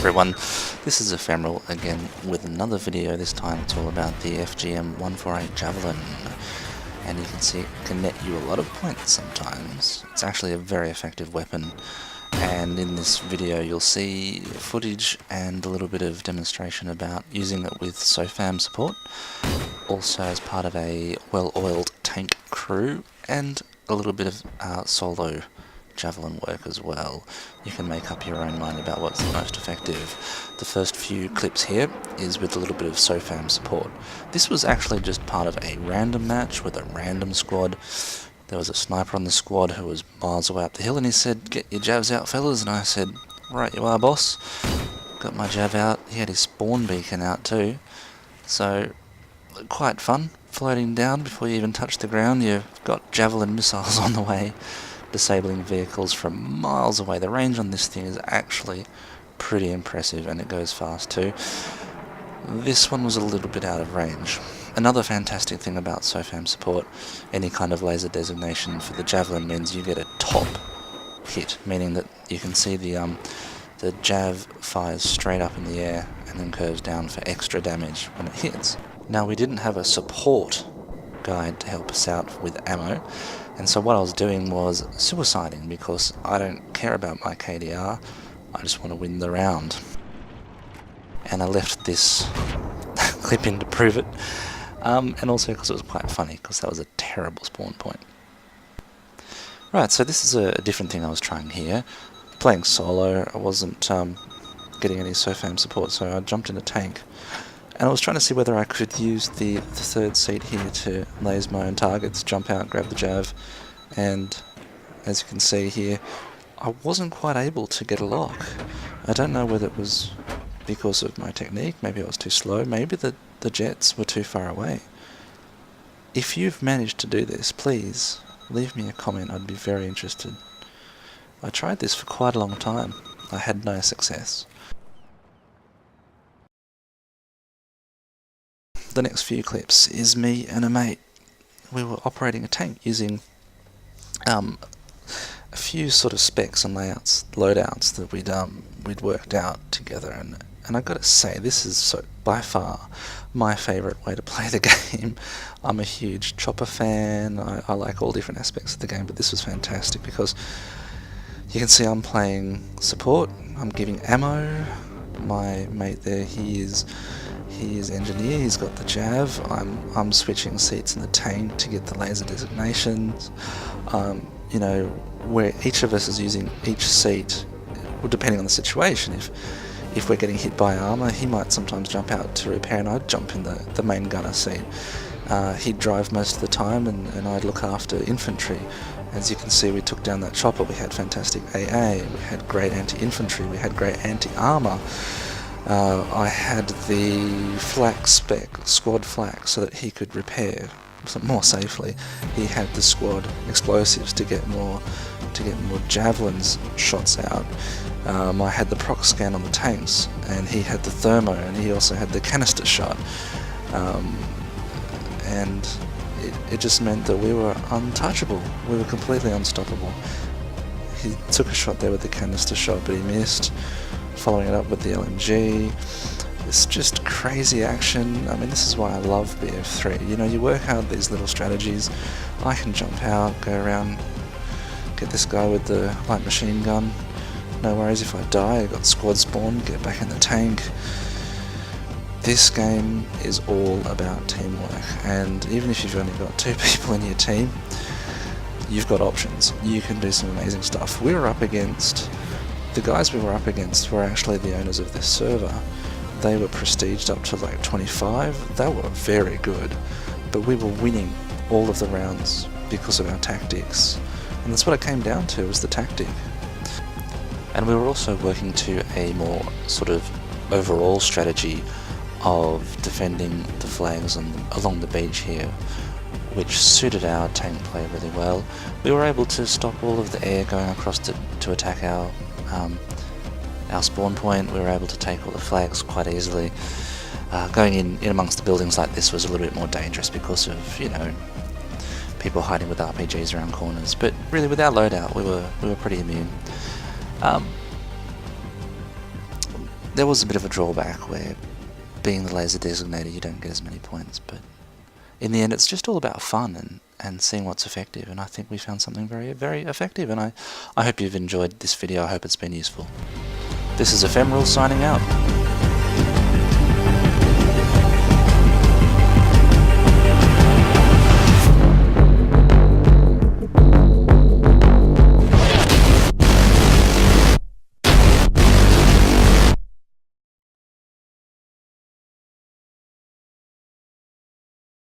everyone, this is Ephemeral again with another video. This time it's all about the FGM-148 Javelin, and you can see it can net you a lot of points sometimes. It's actually a very effective weapon, and in this video you'll see footage and a little bit of demonstration about using it with soflam support, also as part of a well-oiled tank crew, and a little bit of solo Javelin work as well. You can make up your own mind about what's the most effective. The first few clips here is with a little bit of soflam support. This was actually just part of a random match with a random squad. There was a sniper on the squad who was miles away up the hill, and he said, "Get your javs out, fellas," and I said, "Right you are, boss." Got my jav out. He had his spawn beacon out too, so quite fun. Floating down before you even touch the ground, you've got Javelin missiles on the way, disabling vehicles from miles away. The range on this thing is actually pretty impressive, and it goes fast too. This one was a little bit out of range. Another fantastic thing about soflam support, any kind of laser designation for the Javelin means you get a top hit, meaning that you can see the jav fires straight up in the air and then curves down for extra damage when it hits. Now, we didn't have a support guide to help us out with ammo, and so what I was doing was suiciding, because I don't care about my KDR, I just want to win the round. And I left this clip in to prove it, and also because it was quite funny, because that was a terrible spawn point. Right, so this is a different thing I was trying here. Playing solo, I wasn't getting any soflam support, so I jumped in a tank. And I was trying to see whether I could use the third seat here to laze my own targets, jump out, grab the jav, and as you can see here, I wasn't quite able to get a lock. I don't know whether it was because of my technique, maybe I was too slow, maybe the jets were too far away. If you've managed to do this, please leave me a comment, I'd be very interested. I tried this for quite a long time, I had no success. The next few clips is me and a mate. We were operating a tank using a few sort of specs and loadouts that we'd worked out together, and I gotta say, this is by far my favourite way to play the game. I'm a huge chopper fan, I like all different aspects of the game, but this was fantastic because you can see I'm playing support, I'm giving ammo. My mate there, he is engineer, he's got the jav, I'm switching seats in the tank to get the laser designations. You know, where each of us is using each seat, well, depending on the situation. If we're getting hit by armour, he might sometimes jump out to repair and I'd jump in the main gunner seat. He'd drive most of the time and I'd look after infantry. As you can see, we took down that chopper, we had fantastic AA, we had great anti-infantry, we had great anti-armour. I had the flak spec, squad flak, so that he could repair more safely. He had the squad explosives to get more javelins shots out. I had the proc scan on the tanks, and he had the thermo, and he also had the canister shot. And it just meant that we were untouchable. We were completely unstoppable. He took a shot there with the canister shot, but he missed. Following it up with the LMG. It's just crazy action. I mean, this is why I love BF3. You know, you work out these little strategies. I can jump out, go around, get this guy with the light machine gun. No worries if I die, I got squad spawn, get back in the tank. This game is all about teamwork, and even if you've only got 2 people in your team, you've got options. You can do some amazing stuff. The guys we were up against were actually the owners of this server. They were prestiged up to like 25. They were very good, but we were winning all of the rounds because of our tactics, and that's what it came down to, was the tactic. And we were also working to a more sort of overall strategy of defending the flags along the beach here, which suited our tank play really well. We were able to stop all of the air going across to attack our spawn point. We were able to take all the flags quite easily. Going in amongst the buildings like this was a little bit more dangerous because of, you know, people hiding with RPGs around corners, but really with our loadout we were pretty immune. There was a bit of a drawback where, being the laser designator, you don't get as many points, but in the end it's just all about fun and seeing what's effective, and I think we found something very, very effective, and I hope you've enjoyed this video. I hope it's been useful. This is Ephemeral signing out.